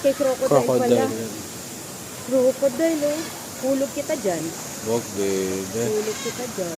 kay crocodile pala. Crocodile, oh. Hulog kita dyan. Wag, bebe. Hulog kita dyan.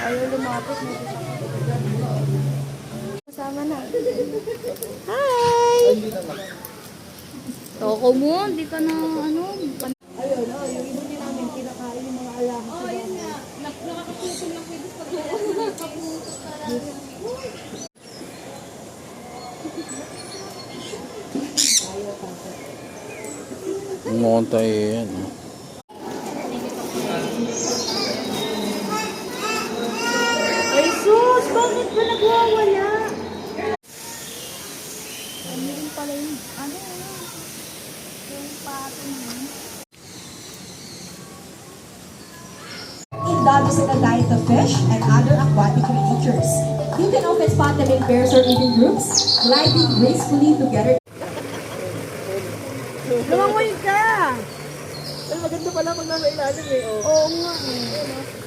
Ayaw lumapit mo. Kasama na. Hi! Toko mo, hindi ka na ano. Ayun, yung ibo din namin, kinakain yung mga alahas. Oh, yun nga. Nakakaputol lang pwede sa toko. Nakaputol talaga. Montay yan. Ay, sus! Bakit ba nagwawala? Ano rin pala yun? Ano yun? Yung patong yun. Indulge in a diet of fish and other aquatic creatures. You can often spot them in pairs or even groups, gliding gracefully together. Lumangoy ka! Ay, maganda pala kung nasa ilalim eh. Oo nga eh.